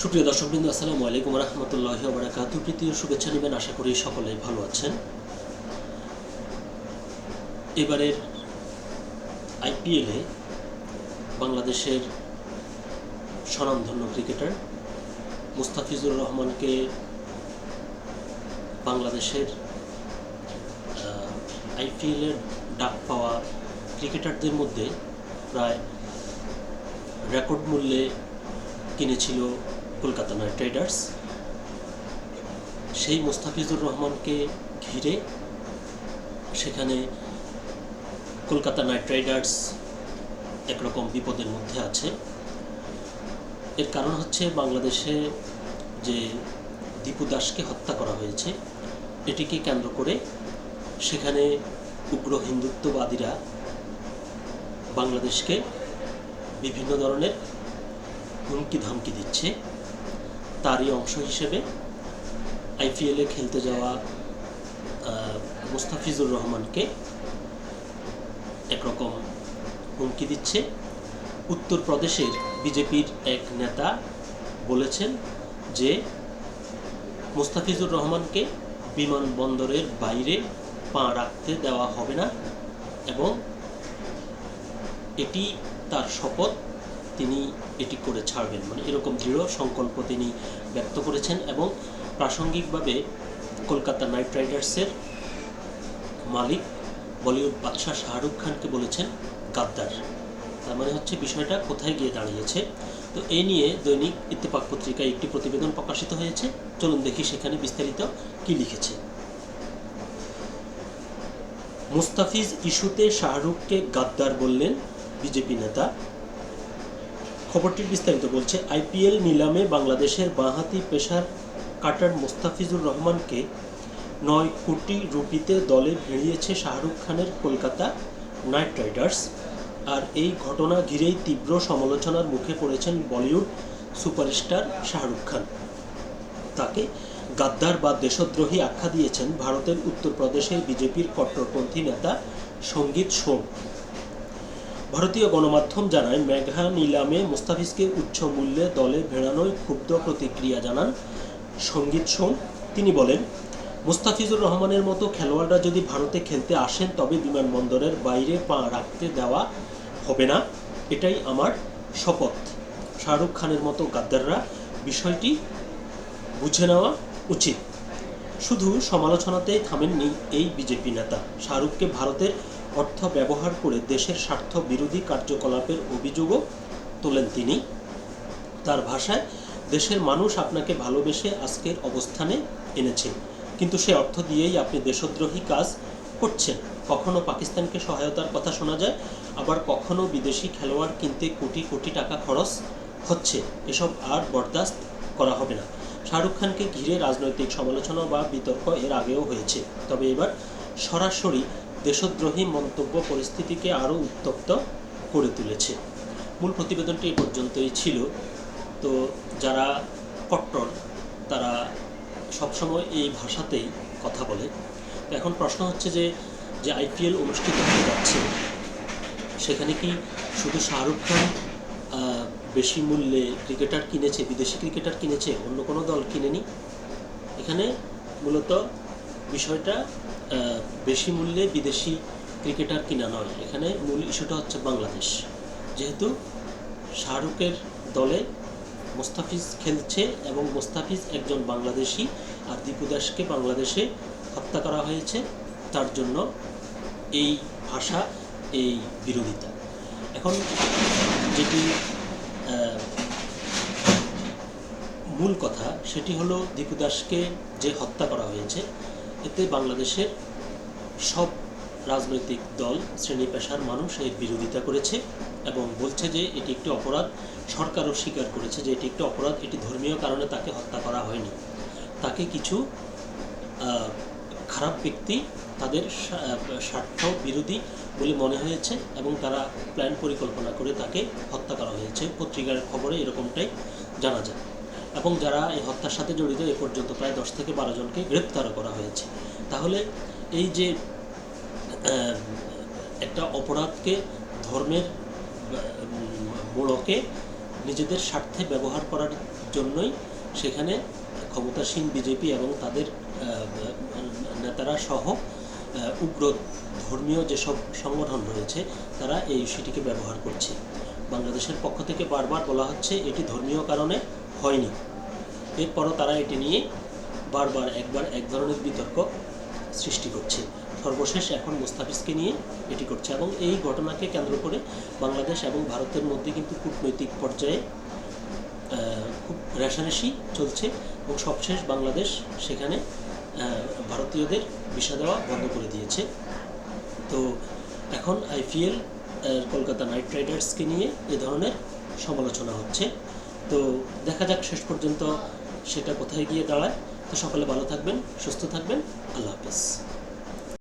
সুপ্রিয় দর্শকবৃন্দ, আসসালামু আলাইকুম রহমতুল্লাহি ওয়া বারাকাতুহু। প্রীতীয় শুভেচ্ছা নেবেন, আশা করি সকলেই ভালো আছেন। এবারের আইপিএলে বাংলাদেশের স্বনামধন্য ক্রিকেটার মুস্তাফিজুর রহমানকে বাংলাদেশের আইপিএলের ডাক পাওয়া ক্রিকেটারদের মধ্যে প্রায় রেকর্ড মূল্যে কিনেছিল কলকাতা নাইট রাইডার্স। সেই মুস্তাফিজুর রহমানকে ঘিরে সেখানে কলকাতা নাইট রাইডার্স একরকম বিপদের মধ্যে আছে। এর কারণ হচ্ছে বাংলাদেশে যে দীপু দাসকে হত্যা করা হয়েছে, এটিকে কেন্দ্র করে সেখানে উগ্র হিন্দুত্ববাদীরা বাংলাদেশকে বিভিন্ন ধরনের হুমকি ধমকি দিচ্ছে। তারই অংশ হিসেবে আইপিএলে খেলতে যাওয়া মুস্তাফিজুর রহমানকে একরকম হুমকি দিচ্ছে। উত্তরপ্রদেশের বিজেপির এক নেতা বলেছেন যে মুস্তাফিজুর রহমানকে বিমানবন্দরের বাইরে পা রাখতে দেওয়া হবে না এবং এটি তার শপথ, তিনি এটি করে ছাড়বেন, মানে এরকম দৃঢ় সংকল্প তিনি ব্যক্ত করেছেন। এবং প্রাসঙ্গিকভাবে কলকাতা নাইট রাইডার্সের মালিক বলিউড বাদশাহ শাহরুখ খানকে বলেছেন গাদ্দার। তার মানে হচ্ছে বিষয়টা কোথায় গিয়ে দাঁড়িয়েছে। তো এই নিয়ে দৈনিক ইত্তেফাক পত্রিকায় একটি প্রতিবেদন প্রকাশিত হয়েছে। চলুন দেখি সেখানে বিস্তারিত কি লিখেছে। মুস্তাফিজ ইস্যুতে শাহরুখকে গাদ্দার বললেন বিজেপি নেতা। খবরটির বিস্তারিত বলছে, আইপিএল নিলামে বাংলাদেশের বাঁহাতি পেসার কাটার মুস্তাফিজুর রহমানকে 9 কোটি রুপিতে দলে ভিড়িয়েছে শাহরুখ খানের কলকাতা নাইট রাইডার্স। আর এই ঘটনা ঘিরেই তীব্র সমালোচনার মুখে পড়েছেন বলিউড সুপারস্টার শাহরুখ খান। তাকে গাদ্দার বা দেশদ্রোহী আখ্যা দিয়েছেন ভারতের উত্তরপ্রদেশের বিজেপির কট্টরপন্থী নেতা সঙ্গীত সোম। ভারতীয় গণমাধ্যম জানায়, মেঘা নিলামে মুস্তাফিজকে উচ্চ মূল্যে দলে ভেড়ানোয় ক্ষুব্ধ প্রতিক্রিয়া জানান সঙ্গীত সোম। তিনি বলেন, মুস্তাফিজুর রহমানের মতো খেলোয়াড়রা যদি ভারতে খেলতে আসেন তবে বিমানবন্দরের বাইরে পা রাখতে দেওয়া হবে না, এটাই আমার শপথ। শাহরুখ খানের মতো গাদ্দাররা বিষয়টি বুঝে নেওয়া উচিত। শুধু সমালোচনাতেই থামেননি এই বিজেপি নেতা। শাহরুখকে ভারতের অর্থ ব্যবহার করে দেশের স্বার্থ বিরোধী কার্যকলাপের অভিযোগও তোলেন তিনি। তার ভাষায়, দেশের মানুষ আপনাকে ভালোবেসে আজকের অবস্থানে এনেছে, কিন্তু সে অর্থ দিয়েই আপনি দেশদ্রোহী কাজ করছেন। কখনো পাকিস্তানকে সহায়তার কথা শোনা যায়, আবার কখনো বিদেশি খেলোয়াড় কিনতে কোটি কোটি টাকা খরচ হচ্ছে। এসব আর বরদাস্ত করা হবে না। শাহরুখ খানকে ঘিরে রাজনৈতিক সমালোচনা বা বিতর্ক এর আগেও হয়েছে, তবে এবার সরাসরি দেশদ্রোহী মন্তব্য পরিস্থিতিকে আরও উত্তপ্ত করে তুলেছে। মূল প্রতিবেদনটি এ পর্যন্তই ছিল। তো যারা কট্টর তারা সবসময় এই ভাষাতেই কথা বলে। তো এখন প্রশ্ন হচ্ছে যে আইপিএল অনুষ্ঠিত হতে যাচ্ছে, সেখানে কি শুধু শাহরুখ খান বেশি মূল্যে ক্রিকেটার কিনেছে, বিদেশি ক্রিকেটার কিনেছে, অন্য কোনো দল কিনেনি? এখানে মূলত বিষয়টা বেশি মূল্যে বিদেশি ক্রিকেটার কিনা নয়, এখানে মূল ইস্যুটা হচ্ছে বাংলাদেশ। যেহেতু শাহরুখের দলে মুস্তাফিজ খেলছে এবং মুস্তাফিজ একজন বাংলাদেশি, আর দীপু দাসকে বাংলাদেশে হত্যা করা হয়েছে, তার জন্য এই ভাষা, এই বিরোধিতা। এখন যেটি মূল কথা সেটি হলো, দীপু দাসকে যে হত্যা করা হয়েছে এতে বাংলাদেশের সব রাজনৈতিক দল, শ্রেণী পেশার মানুষ এর বিরোধিতা করেছে এবং বলছে যে এটি একটি অপরাধ। সরকারও স্বীকার করেছে যে এটি একটি অপরাধ, এটি ধর্মীয় কারণে তাকে হত্যা করা হয়নি। তাকে কিছু খারাপ ব্যক্তি তাদের স্বার্থ বিরোধী বলে মনে হয়েছে এবং তারা প্ল্যান পরিকল্পনা করে তাকে হত্যা করা হয়েছে। পত্রিকার খবরে এরকমটাই জানা যায়। এবং যারা এই হত্যার সাথে জড়িত এ পর্যন্ত প্রায় 10 থেকে 12 জনকে গ্রেপ্তারও করা হয়েছে। তাহলে এই যে একটা অপরাধকে ধর্মের মোড়কে নিজেদের স্বার্থে ব্যবহার করার জন্যই সেখানে ক্ষমতাসীন বিজেপি এবং তাদের নেতারা সহ উগ্র ধর্মীয় যেসব সংগঠন রয়েছে তারা এই ইস্যুটিকে ব্যবহার করছে। বাংলাদেশের পক্ষ থেকে বারবার বলা হচ্ছে এটি ধর্মীয় কারণে হয়নি, এরপরও তারা এটি নিয়ে বারবার এক ধরনের বিতর্ক সৃষ্টি করছে। সর্বশেষ এখন মুস্তাফিজকে নিয়ে এটি করছে এবং এই ঘটনাকে কেন্দ্র করে বাংলাদেশ এবং ভারতের মধ্যে কিন্তু কূটনৈতিক পর্যায়ে খুব রেষারেষি চলছে এবং সবশেষ বাংলাদেশ সেখানে ভারতীয়দের ভিসা দেওয়া বন্ধ করে দিয়েছে। তো এখন আইপিএল কলকাতা নাইট রাইডার্সকে নিয়ে এ ধরনের সমালোচনা হচ্ছে। তো দেখা যাক শেষ পর্যন্ত সেটা কোথায় গিয়ে দাঁড়ায়। তো সকলে ভালো থাকবেন, সুস্থ থাকবেন, আল্লাহ হাফেজ।